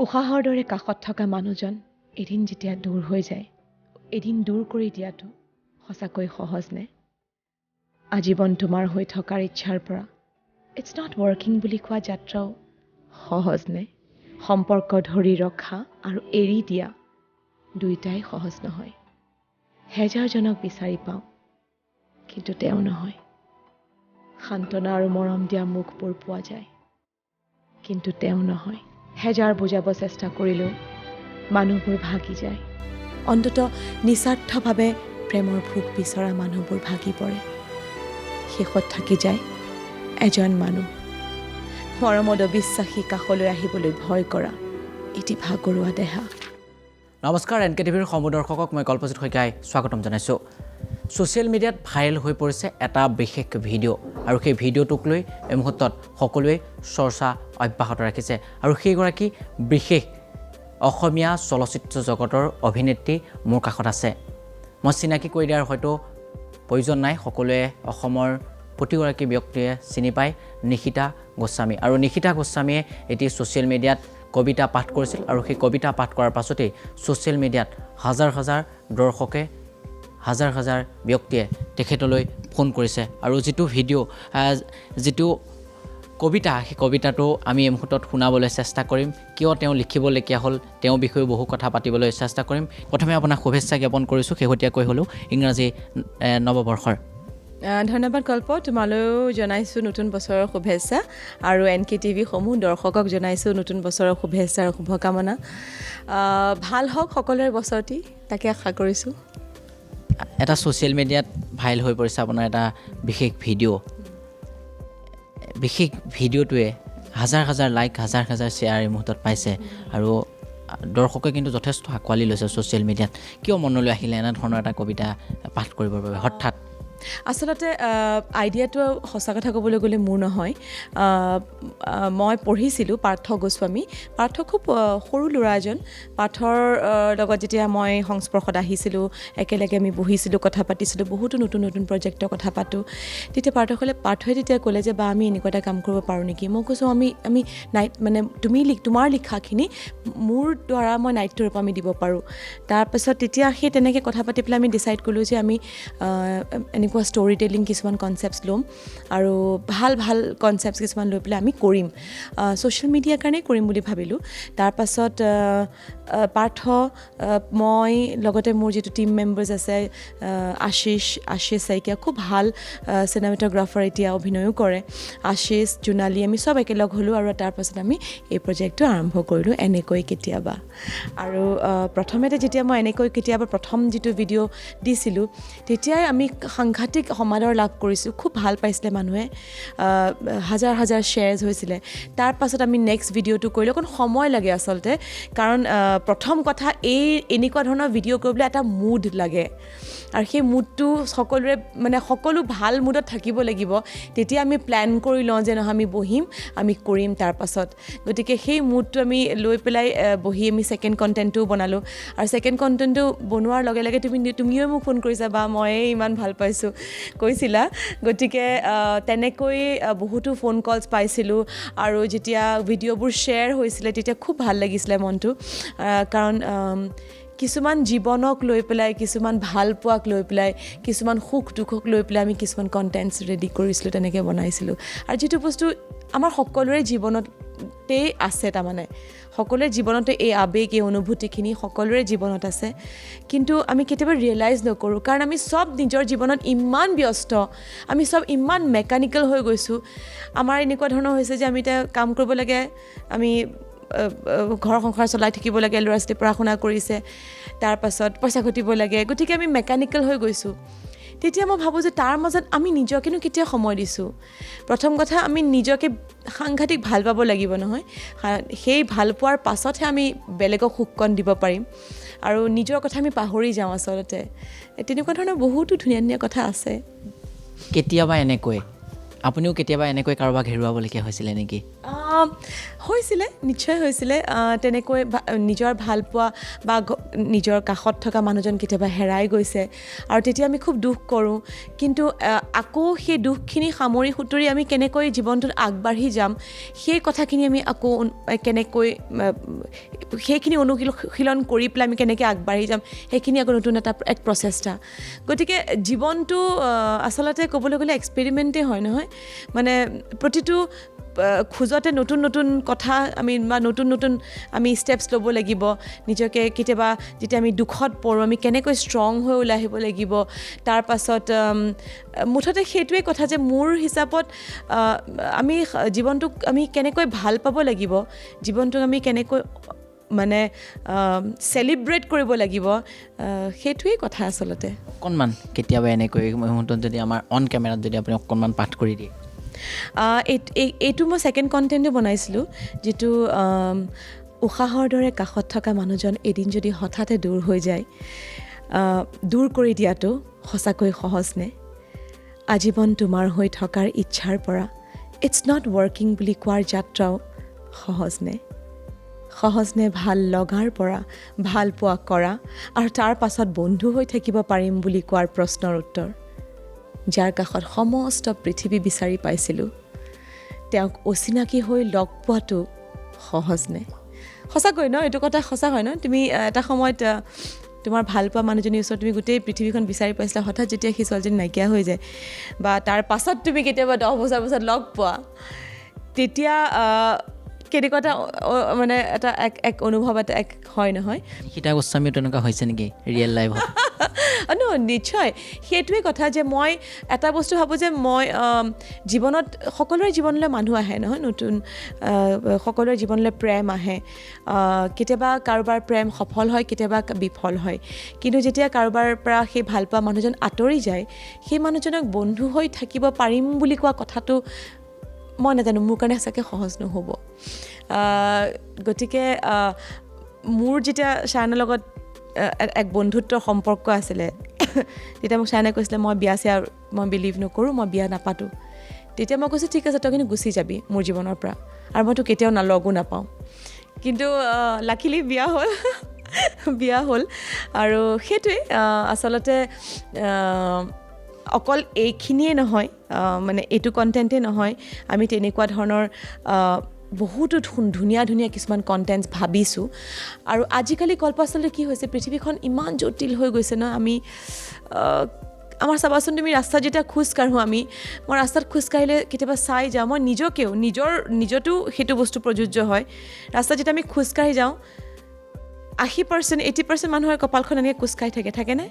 উশাহৰ দৰে কাষত থকা মানুহজন এদিন যেতিয়া দূৰ হৈ যায়, এদিন দূৰ কৰি দিয়াটো সঁচাকৈ সহজ নে? আজীৱন তোমাৰ হৈ থকাৰ ইচ্ছাৰ পৰা ইটছ নট ৱৰ্কিং বুলি কোৱা যাত্ৰাও সহজ নে? সম্পৰ্ক ধৰি ৰখা আৰু এৰি দিয়া দুয়োটাই সহজ নহয়। হেজাৰজনক বিচাৰি পাওঁ, কিন্তু তেওঁ নহয়। সান্তনা আৰু মৰম দিয়া মুখবোৰ পোৱা যায়, কিন্তু তেওঁ নহয়। হেজাৰ বুজাব চেষ্টা কৰিলেও মানুহবোৰ ভাগি যায়। অন্ততঃ নিস্বাৰ্থভাৱে প্ৰেমৰ ভোগ বিচৰা মানুহবোৰ ভাগি পৰে। শেষত থাকি যায় এজন মানুহ, মৰমত অবিশ্বাসী, কাষলৈ আহিবলৈ ভয় কৰা, এটি ভাগৰুৱা দেহা। নমস্কাৰ, NKTVৰ সমদৰ্শকক মই কল্পজিৎ শইকীয়াই স্বাগতম জনাইছোঁ। ছ'চিয়েল মিডিয়াত ভাইৰেল হৈ পৰিছে এটা বিশেষ ভিডিঅ' আৰু সেই ভিডিঅ'টোক লৈ এই মুহূৰ্তত সকলোৱে চৰ্চা অব্যাহত ৰাখিছে। আৰু সেইগৰাকী বিশেষ অসমীয়া চলচ্চিত্ৰ জগতৰ অভিনেত্ৰী মোৰ কাষত আছে। মই চিনাকি কৰি দিয়াৰ হয়তো প্ৰয়োজন নাই, সকলোৱে অসমৰ প্ৰতিগৰাকী ব্যক্তিয়ে চিনি পায় নিশিতা গোস্বামী। আৰু নিশিতা গোস্বামীয়ে এটি ছ'চিয়েল মিডিয়াত কবিতা পাঠ কৰিছিল আৰু সেই কবিতা পাঠ কৰাৰ পাছতেই ছ'চিয়েল মিডিয়াত হাজাৰ হাজাৰ দৰ্শকে, হাজাৰ হাজাৰ ব্যক্তিয়ে তেখেতলৈ ফোন কৰিছে। আৰু যিটো ভিডিঅ', যিটো কবিতা, সেই কবিতাটো আমি এই মুহূৰ্তত শুনাবলৈ চেষ্টা কৰিম। কিয় তেওঁ লিখিবলগীয়া হ'ল, তেওঁৰ বিষয়ে বহু কথা পাতিবলৈ চেষ্টা কৰিম। প্ৰথমে আপোনাক শুভেচ্ছা জ্ঞাপন কৰিছোঁ শেহতীয়াকৈ হ'লেও ইংৰাজী নৱবৰ্ষৰ। ধন্যবাদ কল্প, তোমালৈও জনাইছোঁ নতুন বছৰৰ শুভেচ্ছা আৰু NKTV সমূহ দৰ্শকক জনাইছোঁ নতুন বছৰৰ শুভেচ্ছা আৰু শুভকামনা। ভাল হওক সকলোৰে বছৰটি, তাকে আশা কৰিছোঁ। এটা ছ'চিয়েল মিডিয়াত ভাইৰেল হৈ পৰিছে আপোনাৰ এটা বিশেষ ভিডিঅ'। বিশেষ ভিডিঅ'টোৱে হাজাৰ হাজাৰ লাইক, হাজাৰ হাজাৰ শ্বেয়াৰ এই মুহূৰ্তত পাইছে আৰু দৰ্শকে কিন্তু যথেষ্ট আঁকোৱালি লৈছে ছ'চিয়েল মিডিয়াত। কিয় মনলৈ আহিলে এনেধৰণৰ এটা কবিতা পাঠ কৰিবৰ বাবে হঠাৎ? আচলতে আইডিয়াটো সঁচা কথা ক'বলৈ গ'লে মোৰ নহয়। মই পঢ়িছিলোঁ পাৰ্থ গোস্বামী। পাৰ্থ খুব সৰু ল'ৰা এজন। পাৰ্থৰ লগত যেতিয়া মই সংস্পৰ্শত আহিছিলোঁ, একেলগে আমি বহিছিলোঁ, কথা পাতিছিলোঁ, বহুতো নতুন নতুন প্ৰজেক্টৰ কথা পাতোঁ। তেতিয়া পাৰ্থই তেতিয়া ক'লে যে বা আমি এনেকুৱা এটা কাম কৰিব পাৰোঁ নেকি? মই কৈছোঁ আমি নাইট মানে তোমাৰ লিখাখিনি মোৰ দ্বাৰা মই নাট্যৰূপ আমি দিব পাৰোঁ। তাৰপাছত তেতিয়া সেই তেনেকৈ কথা পাতি পেলাই আমি ডিচাইড কৰিলোঁ যে আমি এনেকুৱা ষ্টৰি টেলিং কিছুমান কনচেপ্টছ ল'ম আৰু ভাল ভাল কনচেপ্টছ কিছুমান লৈ পেলাই আমি কৰিম, ছ'চিয়েল মিডিয়াৰ কাৰণেই কৰিম বুলি ভাবিলোঁ। তাৰপাছত পাৰ্থ, মই, লগতে মোৰ যিটো টীম মেম্বাৰ্ছ আছে, আশিষ শইকীয়া, খুব ভাল চিনেমেটোগ্ৰাফাৰ, এতিয়া অভিনয়ো কৰে, আশিষ, জোনালী, আমি চব একেলগ হ'লোঁ আৰু তাৰপাছত আমি এই প্ৰজেক্টটো আৰম্ভ কৰিলোঁ, এনেকৈ কেতিয়াবা। আৰু প্ৰথমতে যেতিয়া মই এনেকৈ কেতিয়াবা প্ৰথম যিটো ভিডিঅ' দিছিলোঁ, তেতিয়াই আমি সাংঘাতিক সমাদৰ লাভ কৰিছোঁ, খুব ভাল পাইছিলে মানুহে, হাজাৰ হাজাৰ শ্বেয়াৰ্ছ হৈছিলে। তাৰপাছত আমি নেক্সট ভিডিঅ'টো কৰিলোঁ। অকণ সময় লাগে আচলতে, কাৰণ প্ৰথম কথা এনেকুৱা ধৰণৰ ভিডিঅ' কৰিবলৈ এটা মুড লাগে আৰু সেই মুডটো সকলোৰে মানে সকলো ভাল মুডত থাকিব লাগিব। তেতিয়া আমি প্লেন কৰি লওঁ যে নহয় আমি বহিম, আমি কৰিম তাৰপাছত। গতিকে সেই মুডটো আমি লৈ পেলাই বহি আমি ছেকেণ্ড কণ্টেণ্টটোও বনালোঁ। আৰু ছেকেণ্ড কণ্টেণ্টটো বনোৱাৰ লগে লগে তুমিও মোক ফোন কৰিছা বা ময়ে ইমান ভাল পাইছোঁ কৈছিলা। গতিকে তেনেকৈ বহুতো ফোন কলছ পাইছিলোঁ আৰু যেতিয়া ভিডিঅ'বোৰ শ্বেয়াৰ হৈছিলে তেতিয়া খুব ভাল লাগিছিলে মনটো। কাৰণ কিছুমান জীৱনক লৈ পেলাই, কিছুমান ভাল পোৱাক লৈ পেলাই, কিছুমান সুখ দুখক লৈ পেলাই আমি কিছুমান কণ্টেণ্টছ ৰেডি কৰিছিলোঁ, তেনেকৈ বনাইছিলোঁ। আৰু যিটো বস্তু আমাৰ সকলোৰে জীৱনতেই আছে, তাৰমানে সকলোৰে জীৱনতে এই আৱেগ, এই অনুভূতিখিনি সকলোৰে জীৱনত আছে, কিন্তু আমি কেতিয়াবা ৰিয়েলাইজ নকৰোঁ। কাৰণ আমি চব নিজৰ জীৱনত ইমান ব্যস্ত, আমি চব ইমান মেকানিকেল হৈ গৈছোঁ। আমাৰ এনেকুৱা ধৰণৰ হৈছে যে আমি এতিয়া কাম কৰিব লাগে, আমি ঘৰ সংসাৰ চলাই থাকিব লাগে, ল'ৰা ছোৱালী পঢ়া শুনা কৰিছে, তাৰপাছত পইচা ঘটিব লাগে, গতিকে আমি মেকানিকেল হৈ গৈছোঁ। তেতিয়া মই ভাবোঁ যে তাৰ মাজত আমি নিজকেনো কেতিয়া সময় দিছোঁ? প্ৰথম কথা, আমি নিজকে সাংঘাতিক ভাল পাব লাগিব নহয়, সেই ভাল পোৱাৰ পাছতহে আমি বেলেগক সুখকণ দিব পাৰিম। আৰু নিজৰ কথা আমি পাহৰি যাওঁ আচলতে। তেনেকুৱা ধৰণৰ বহুতো ধুনীয়া ধুনীয়া কথা আছে। কেতিয়াবা এনেকৈ আপুনিও কেতিয়াবা এনেকৈ কাৰোবাক হেৰুৱাবলগীয়া হৈছিলে নেকি? হৈছিলে, নিশ্চয় হৈছিলে। তেনেকৈ নিজৰ ভালপোৱা বা নিজৰ কাষত থকা মানুহজন কেতিয়াবা হেৰাই গৈছে আৰু তেতিয়া আমি খুব দুখ কৰোঁ। কিন্তু আকৌ সেই দুখখিনি সামৰি সুতৰি আমি কেনেকৈ জীৱনটোত আগবাঢ়ি যাম, সেই কথাখিনি আমি আকৌ কেনেকৈ সেইখিনি অনুশীলন কৰি পেলাই আমি কেনেকৈ আগবাঢ়ি যাম, সেইখিনি আকৌ নতুন এক প্ৰচেষ্টা। গতিকে জীৱনটো আচলতে ক'বলৈ গ'লে এক্সপেৰিমেণ্টেই হয় নহয়, মানে প্ৰতিটো খোজতে নতুন নতুন কথা আমি বা নতুন নতুন আমি ষ্টেপছ ল'ব লাগিব। নিজকে কেতিয়াবা যেতিয়া আমি দুখত পৰোঁ আমি কেনেকৈ ষ্ট্ৰং হৈ ওলাই আহিব লাগিব। তাৰ পাছত মুঠতে সেইটোৱে কথা যে মোৰ হিচাপত আমি জীৱনটোক আমি কেনেকৈ ভাল পাব লাগিব, জীৱনটোক আমি কেনেকৈ মানে চেলিব্ৰেট কৰিব লাগিব, সেইটোৱেই কথা আচলতে। অকণমান কেতিয়াবা এনেকৈ মুহূৰ্তত যদি আমাৰ অন কেমেৰাত যদি আপুনি অকণমান পাঠ কৰি দিয়ে। এইটো মই ছেকেণ্ড কণ্টেণ্টো বনাইছিলোঁ, যিটো উশাহৰ দৰে কাষত থকা মানুহজন এদিন যদি হঠাতে দূৰ হৈ যায়, দূৰ কৰি দিয়াটো সঁচাকৈ সহজ নে? আজীৱন তোমাৰ হৈ থকাৰ ইচ্ছাৰ পৰা ইটছ নট ৱৰ্কিং বুলি কোৱাৰ যাত্ৰাও সহজ নে? সহজ নে ভাল লগাৰ পৰা ভাল পোৱা কৰা আৰু তাৰ পাছত বন্ধু হৈ থাকিব পাৰিম বুলি কোৱাৰ প্ৰশ্নৰ উত্তৰ? যাৰ কাষত সমস্ত পৃথিৱী বিচাৰি পাইছিলোঁ, তেওঁক অচিনাকি হৈ লগ পোৱাটো সহজ নে? সঁচাকৈ ন, এইটো কথা সঁচা হয় ন? তুমি এটা সময়ত তোমাৰ ভাল পোৱা মানুহজনীৰ ওচৰত তুমি গোটেই পৃথিৱীখন বিচাৰি পাইছিলা, হঠাৎ যেতিয়া সেই ছোৱালীজনী নাইকিয়া হৈ যায় বা তাৰ পাছত তুমি কেতিয়াবা 10 বছৰ পাছত লগ পোৱা, তেতিয়া কেনেকুৱা এটা মানে এটা এক অনুভৱ এটা এক হয় নহয়? নিশিতা গোস্বামীও তেনেকুৱা হৈছে নেকি ৰিয়েল লাইফত? নিশ্চয়। সেইটোৱে কথা যে মই এটা বস্তু ভাবোঁ যে মই জীৱনত সকলোৰে জীৱনলৈ মানুহ আহে নহয়, নতুন সকলোৰে জীৱনলৈ প্ৰেম আহে। কেতিয়াবা কাৰোবাৰ প্ৰেম সফল হয়, কেতিয়াবা বিফল হয়। কিন্তু যেতিয়া কাৰোবাৰ পৰা সেই ভালপোৱা মানুহজন আঁতৰি যায়, সেই মানুহজনক বন্ধু হৈ থাকিব পাৰিম বুলি কোৱা কথাটো মই নাজানো, মোৰ কাৰণে সঁচাকৈ সহজ নহ'ব। গতিকে মোৰ যেতিয়া চায়নাৰ লগত এক বন্ধুত্বৰ সম্পৰ্ক আছিলে, তেতিয়া মোক চায়নাই কৈছিলে মই বিয়া চিয়া মই বিলিভ নকৰোঁ, মই বিয়া নাপাতোঁ। তেতিয়া মই কৈছোঁ ঠিক আছে, তই কিন্তু গুচি যাবি মোৰ জীৱনৰ পৰা আৰু মই তোক কেতিয়াও লগো নাপাওঁ। কিন্তু লাকিলি বিয়া হ'ল আৰু সেইটোৱে আচলতে অকল এইখিনিয়ে নহয়, মানে এইটো কণ্টেণ্টেই নহয়, আমি তেনেকুৱা ধৰণৰ বহুতো ধুনীয়া ধুনীয়া কিছুমান কণ্টেণ্টছ ভাবিছোঁ। আৰু আজিকালি আচলতে কি হৈছে, পৃথিৱীখন ইমান জটিল হৈ গৈছে ন। আমাৰ চাবাচোন তুমি ৰাস্তাত যেতিয়া খোজকাঢ়োঁ, মই ৰাস্তাত খোজকাঢ়িলে কেতিয়াবা চাই যাওঁ, মই নিজকেও নিজতো সেইটো বস্তু প্ৰযোজ্য হয়। ৰাস্তাত যেতিয়া আমি খোজকাঢ়ি যাওঁ 80% 80% মানুহৰ কপালখন এনেকৈ খোজকাঢ়ি থাকেনে?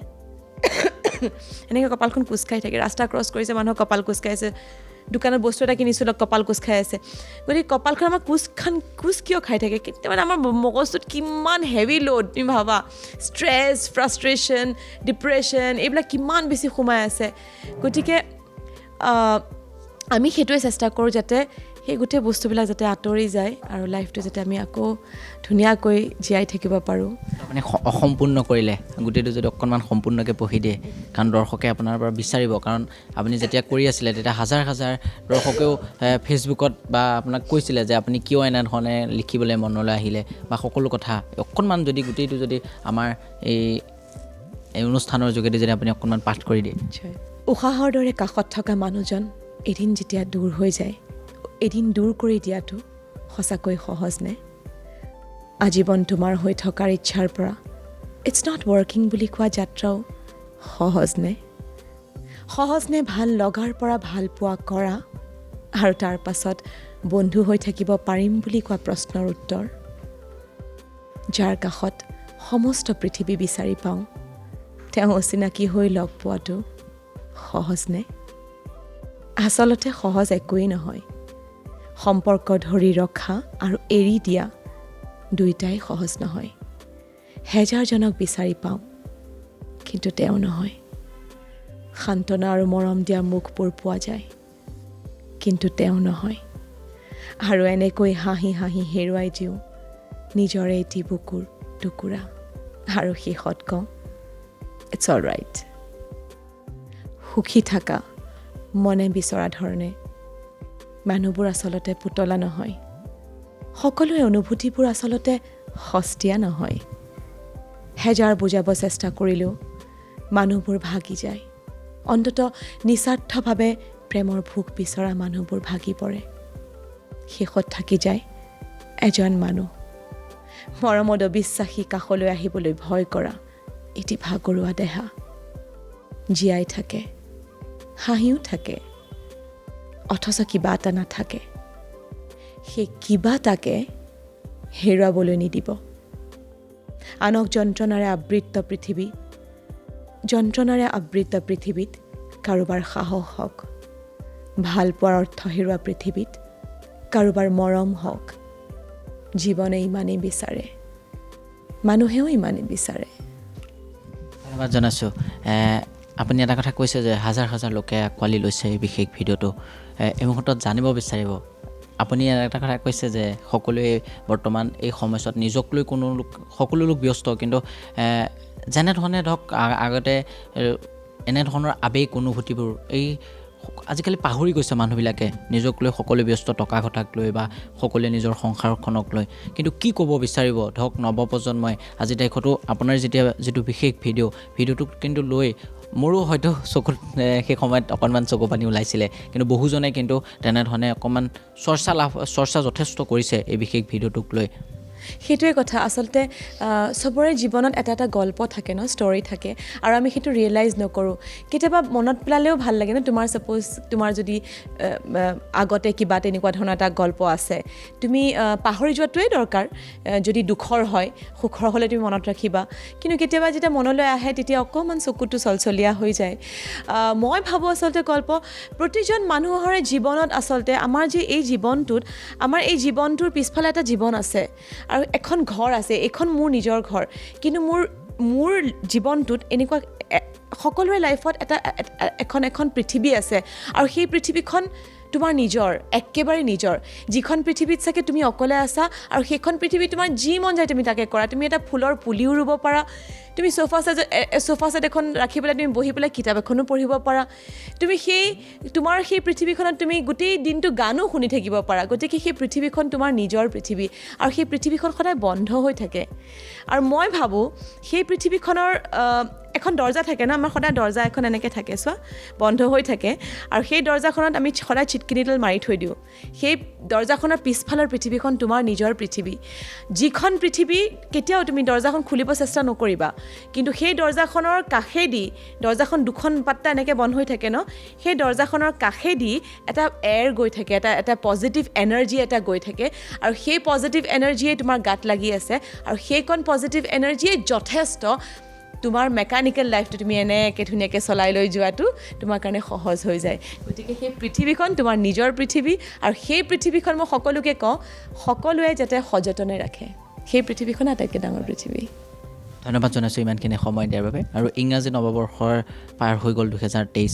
এনেকৈ কপালখন খোজকাঢ়ি থাকে। ৰাস্তা ক্ৰছ কৰিছে, মানুহৰ কপাল খোজকাঢ়িছে, দোকানত বস্তু এটা কিনিছোঁ, কপাল কোচ খাই আছে। গতিকে কপালখন আমাৰ কোচ কিয় খাই থাকে? মানে আমাৰ মগজটোত কিমান হেভি লোড তুমি ভাবা, ষ্ট্ৰেছ, ফ্ৰাষ্ট্ৰেশ্যন, ডিপ্ৰেশ্যন, এইবিলাক কিমান বেছি সোমাই আছে। গতিকে আমি সেইটোৱে চেষ্টা কৰোঁ যাতে সেই গোটেই বস্তুবিলাক যাতে আঁতৰি যায় আৰু লাইফটো যাতে আমি আকৌ ধুনীয়াকৈ জীয়াই থাকিব পাৰোঁ। মানে অসম্পূৰ্ণ কৰিলে গোটেইটো যদি অকণমান সম্পূৰ্ণকৈ পঢ়ি দিয়ে, কাৰণ দৰ্শকে আপোনাৰ পৰা বিচাৰিব। কাৰণ আপুনি যেতিয়া কৰি আছিলে তেতিয়া হাজাৰ হাজাৰ দৰ্শকেও ফেচবুকত বা আপোনাক কৈছিলে যে আপুনি কিয় এনেধৰণে লিখিবলৈ মনলৈ আহিলে বা সকলো কথা অকণমান যদি গোটেইটো যদি আমাৰ এই অনুষ্ঠানৰ যোগেদি যদি আপুনি অকণমান পাঠ কৰি দিয়ে। উশাহৰ দৰে কাষত থকা মানুহজন এদিন যেতিয়া দূৰ হৈ যায়, এদিন দূৰ কৰি দিয়াটো সঁচাকৈ সহজ নে? আজীৱন তোমাৰ হৈ থকাৰ ইচ্ছাৰ পৰা ইটছ নট ৱৰ্কিং বুলি কোৱা যাত্ৰাও সহজ নে? সহজ নে ভাল লগাৰ পৰা ভাল পোৱা কৰা আৰু তাৰ পাছত বন্ধু হৈ থাকিব পাৰিম বুলি কোৱা প্ৰশ্নৰ উত্তৰ? যাৰ কাষত সমস্ত পৃথিৱী বিচাৰি পাওঁ, তেওঁ অচিনাকি হৈ লগ পোৱাটো সহজ নে? আচলতে সহজ একোৱেই নহয়। সম্পৰ্ক ধৰি ৰখা আৰু এৰি দিয়া দুয়োটাই সহজ নহয়। হেজাৰজনক বিচাৰি পাওঁ, কিন্তু তেওঁ নহয়। সান্তনা আৰু মৰম দিয়া মুখবোৰ পোৱা যায়, কিন্তু তেওঁ নহয়। আৰু এনেকৈ হাঁহি হাঁহি হেৰুৱাই দিওঁ নিজৰে এটি বুকুৰ টুকুৰা আৰু শেষত কওঁ ইটছ অল ৰাইট। সুখী থাকা মনে বিচৰা ধৰণে মানুহবোৰ আচলতে পুতলা নহয়, সকলোৱে অনুভূতিবোৰ আচলতে সস্তীয়া নহয়। হেজাৰ বুজাব চেষ্টা কৰিলেও মানুহবোৰ ভাগি যায়। অন্ততঃ নিস্বাৰ্থভাৱে প্ৰেমৰ ভোক বিচৰা মানুহবোৰ ভাগি পৰে। শেষত থাকি যায় এজন মানুহ, মৰমত অবিশ্বাসী, কাষলৈ আহিবলৈ ভয় কৰা এটি ভাগৰুৱা দেহা। জীয়াই থাকে, হাঁহিও থাকে, অথচ কিবা এটা নাথাকে। সেই কিবা এটাকে হেৰুৱাবলৈ নিদিব। আনক যন্ত্ৰণাৰে আবৃত পৃথিৱীত কাৰোবাৰ সাহস হওক, ভাল পোৱাৰ অৰ্থ হেৰুৱা পৃথিৱীত কাৰোবাৰ মৰম হওক। জীৱনে ইমানেই বিচাৰে, মানুহেও ইমানেই বিচাৰে। ধন্যবাদ জনাইছোঁ। আপুনি এটা কথা কৈছে যে হাজাৰ হাজাৰ লোকে আঁকোৱালি লৈছে এই বিশেষ ভিডিঅ'টো। এই মুহূৰ্তত জানিব বিচাৰিব, আপুনি এটা কথা কৈছে যে সকলোৱে বৰ্তমান এই সময়ছোৱাত নিজক লৈ সকলো লোক ব্যস্ত, কিন্তু যেনেধৰণে ধৰক আগতে এনেধৰণৰ আৱেগ অনুভূতিবোৰ আজিকালি পাহৰি গৈছে মানুহবিলাকে। নিজক লৈ সকলোৱে ব্যস্ত, টকা ঘটাক লৈ বা সকলোৱে নিজৰ সংসাৰখনক লৈ। কিন্তু কি ক'ব বিচাৰিব ধৰক নৱপ্ৰজন্মই আজিৰ তাৰিখতো আপোনাৰ যিটো বিশেষ ভিডিঅ'টোক কিন্তু লৈ মোৰো হয়তো চকুত সেই সময়ত অকণমান চকু পানী ওলাইছিলে, কিন্তু বহুজনে কিন্তু তেনেধৰণে অকণমান চৰ্চা যথেষ্ট কৰিছে এই বিশেষ ভিডিঅ'টোক লৈ। সেইটোৱে কথা। আচলতে চবৰে জীৱনত এটা এটা গল্প থাকে ন, ষ্টৰি থাকে, আৰু আমি সেইটো ৰিয়েলাইজ নকৰোঁ। কেতিয়াবা মনত পেলালেও ভাল লাগে ন। তোমাৰ যদি আগতে কিবা তেনেকুৱা ধৰণৰ এটা গল্প আছে, তুমি পাহৰি যোৱাটোৱেই দৰকাৰ। যদি দুখৰ হয়, সুখৰ হ'লে তুমি মনত ৰাখিবা, কিন্তু কেতিয়াবা যেতিয়া মনলৈ আহে তেতিয়া অকণমান চকুটো চলচলীয়া হৈ যায়। মই ভাবোঁ আচলতে প্ৰতিজন মানুহৰে জীৱনত আচলতে আমাৰ এই জীৱনটোৰ পিছফালে এটা জীৱন আছে আৰু এখন ঘৰ আছে। এইখন মোৰ নিজৰ ঘৰ, কিন্তু মোৰ জীৱনটোত এনেকুৱা সকলোৰে লাইফত এখন পৃথিৱী আছে, আৰু সেই পৃথিৱীখন তোমাৰ নিজৰ, একেবাৰে নিজৰ। যিখন পৃথিৱীত চাগে তুমি অকলে আছা, আৰু সেইখন পৃথিৱী তোমাৰ যি মন যায় তুমি তাকে কৰা। তুমি এটা ফুলৰ পুলিও ৰুব পাৰা, তুমি সোফা ছেট এখন ৰাখি পেলাই তুমি বহি পেলাই কিতাপ এখনো পঢ়িব পাৰা। তুমি তোমাৰ সেই পৃথিৱীখনত তুমি গোটেই দিনটো গানো শুনি থাকিব পাৰা। গতিকে সেই পৃথিৱীখন তোমাৰ নিজৰ পৃথিৱী, আৰু সেই পৃথিৱীখন সদায় বন্ধ হৈ থাকে। আৰু মই ভাবোঁ সেই পৃথিৱীখনৰ এখন দৰ্জা থাকে ন, আমাৰ সদায় দৰ্জা এখন এনেকৈ থাকে, চোৱা, বন্ধ হৈ থাকে, আৰু সেই দৰ্জাখনত আমি সদায় চিটকিনিডাল মাৰি থৈ দিওঁ। সেই দৰ্জাখনৰ পিছফালৰ পৃথিৱীখন তোমাৰ নিজৰ পৃথিৱী, যিখন পৃথিৱী কেতিয়াও তুমি দৰ্জাখন খুলিব চেষ্টা নকৰিবা, কিন্তু সেই দৰ্জাখনৰ কাষেদি, দৰ্জাখন দুখন পাত্তা এনেকৈ বন্ধ হৈ থাকে ন, সেই দৰ্জাখনৰ কাষেদি এটা এয়াৰ গৈ থাকে, এটা পজিটিভ এনাৰ্জি এটা গৈ থাকে, আৰু সেই পজিটিভ এনাৰ্জিয়ে তোমাৰ গাত লাগি আছে, আৰু সেইকণ পজিটিভ এনাৰ্জিয়ে যথেষ্ট তোমাৰ মেকানিকেল লাইফটো তুমি এনেকৈ ধুনীয়াকৈ চলাই লৈ যোৱাটো তোমাৰ কাৰণে সহজ হৈ যায়। গতিকে সেই পৃথিৱীখন তোমাৰ নিজৰ পৃথিৱী, আৰু সেই পৃথিৱীখন মই সকলোকে কওঁ, সকলোৱে যাতে সযতনে ৰাখে। সেই পৃথিৱীখন আটাইতকৈ ডাঙৰ পৃথিৱী। ধন্যবাদ জনাইছোঁ ইমানখিনি সময় দিয়াৰ বাবে। আৰু ইংৰাজী নৱবৰ্ষৰ পাৰ হৈ গ'ল, 2023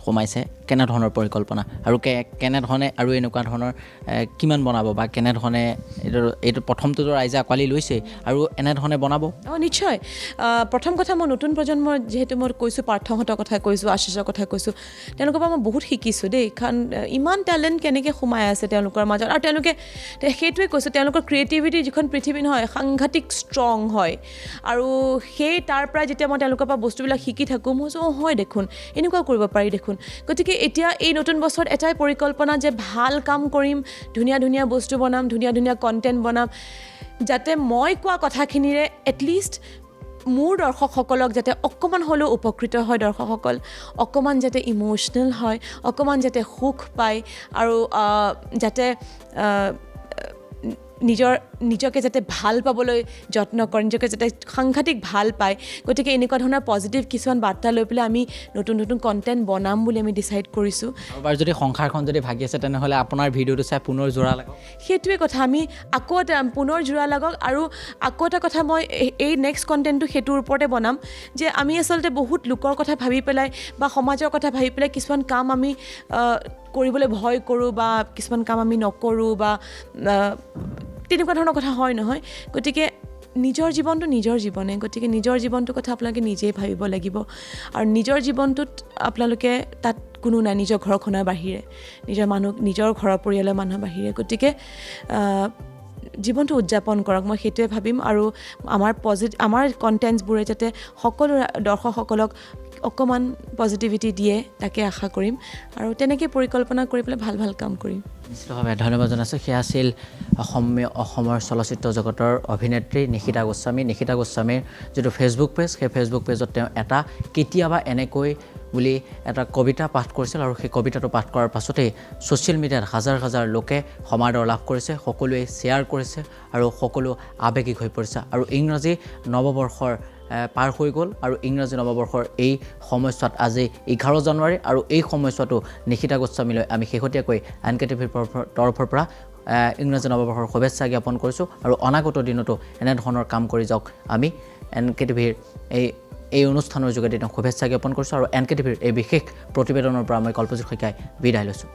সোমাইছে। কেনেধৰণৰ পৰিকল্পনা আৰু কেনেধৰণে আৰু এনেকুৱা ধৰণৰ কিমান বনাব, বা কেনেধৰণে এইটো প্ৰথমটোতো ৰাইজে আঁকোৱালি লৈছে আৰু এনেধৰণে বনাব? নিশ্চয়। প্ৰথম কথা, মই নতুন প্ৰজন্মৰ, যিহেতু মই কৈছোঁ, পাৰ্থহঁতৰ কথা কৈছোঁ, আশিষৰ কথা কৈছোঁ, তেওঁলোকৰ পৰা মই বহুত শিকিছোঁ দেই। কাৰণ ইমান টেলেণ্ট কেনেকৈ সোমাই আছে তেওঁলোকৰ মাজত, আৰু তেওঁলোকে সেইটোৱে কৈছোঁ, তেওঁলোকৰ ক্ৰিয়েটিভিটি যিখন পৃথিৱী নহয়, সাংঘাতিক ষ্ট্ৰং হয়। আৰু সেই তাৰ পৰা যেতিয়া মই তেওঁলোকৰ পৰা বস্তুবিলাক শিকি থাকোঁ, মই কৈছোঁ হয় দেখোন, এনেকুৱা কৰিব পাৰি দেখোন। গতিকে এতিয়া এই নতুন বছৰত এটাই পৰিকল্পনা যে ভাল কাম কৰিম, ধুনীয়া ধুনীয়া বস্তু বনাম, ধুনীয়া ধুনীয়া কণ্টেণ্ট বনাম, যাতে মই কোৱা কথাখিনিৰে এটলিষ্ট মোৰ দৰ্শকসকলক যাতে অকণমান হ'লেও উপকৃত হয়, দৰ্শকসকল অকণমান যাতে ইম'চনেল হয়, অকণমান যাতে সুখ পায়, আৰু যাতে নিজকে যাতে ভাল পাবলৈ যত্ন কৰে, নিজকে যাতে সাংঘাতিক ভাল পায়। গতিকে এনেকুৱা ধৰণৰ পজিটিভ কিছুমান বাৰ্তা লৈ পেলাই আমি নতুন নতুন কণ্টেণ্ট বনাম বুলি আমি ডিচাইড কৰিছোঁ। আৰু যদি সংসাৰখন যদি ভাগি আছে, তেনেহ'লে আপোনাৰ ভিডিঅ'টো চাই পুনৰ জোৰা লাগক। সেইটোৱে কথা, আমি আকৌ এটা পুনৰ জোৰা লাগক। আৰু আকৌ এটা কথা, মই এই নেক্সট কণ্টেণ্টটো সেইটোৰ ওপৰতে বনাম যে আমি আচলতে বহুত লোকৰ কথা ভাবি পেলাই বা সমাজৰ কথা ভাবি পেলাই কিছুমান কাম আমি কৰিবলৈ ভয় কৰোঁ, বা কিছুমান কাম আমি নকৰোঁ, বা তেনেকুৱা ধৰণৰ কথা হয় নহয়। গতিকে নিজৰ জীৱনটো নিজৰ জীৱনে, গতিকে নিজৰ জীৱনটোৰ কথা আপোনালোকে নিজেই ভাবিব লাগিব, আৰু নিজৰ জীৱনটোত আপোনালোকে তাত কোনো নাই নিজৰ ঘৰখনৰ বাহিৰে, নিজৰ ঘৰৰ পৰিয়ালৰ মানুহৰ বাহিৰে। গতিকে জীৱনটো উদযাপন কৰক, মই সেইটোৱে ভাবিম। আৰু আমাৰ কণ্টেণ্টছবোৰে যাতে সকলো দৰ্শকসকলক অকণমান পজিটিভিটি দিয়ে তাকে আশা কৰিম, আৰু তেনেকৈ পৰিকল্পনা কৰি পেলাই ভাল ভাল কাম কৰিম। নিশ্চিতভাৱে ধন্যবাদ জনাইছোঁ। সেয়া আছিল অসমৰ চলচ্চিত্ৰ জগতৰ অভিনেত্ৰী নিশিতা গোস্বামী। নিশিতা গোস্বামীৰ যিটো ফেচবুক পেজ, সেই ফেচবুক পেজত তেওঁ এটা কেতিয়াবা এনেকৈ বুলি এটা কবিতা পাঠ কৰিছিল, আৰু সেই কবিতাটো পাঠ কৰাৰ পাছতেই ছ'চিয়েল মিডিয়াত হাজাৰ হাজাৰ লোকে সমাদৰ লাভ কৰিছে, সকলোৱে শ্বেয়াৰ কৰিছে আৰু সকলো আৱেগিক হৈ পৰিছে। আৰু ইংৰাজী নৱবৰ্ষৰ পাৰ হৈ গ'ল, আৰু ইংৰাজী নৱবৰ্ষৰ এই সময়ছোৱাত আজি 11 জানুৱাৰী, আৰু এই সময়ছোৱাতো নিশিতা গোস্বামীলৈ আমি শেহতীয়াকৈ NKTVৰ তৰফৰ পৰা ইংৰাজী নৱবৰ্ষৰ শুভেচ্ছা জ্ঞাপন কৰিছোঁ। আৰু অনাগত দিনতো এনেধৰণৰ কাম কৰি যাওক আমি NKTVৰ এই অনুষ্ঠানৰ যোগেদি তেওঁক শুভেচ্ছা জ্ঞাপন কৰিছোঁ। আৰু NKTVৰ এই বিশেষ প্ৰতিবেদনৰ পৰা মই কল্পজিৎ শইকীয়াই বিদায় লৈছোঁ।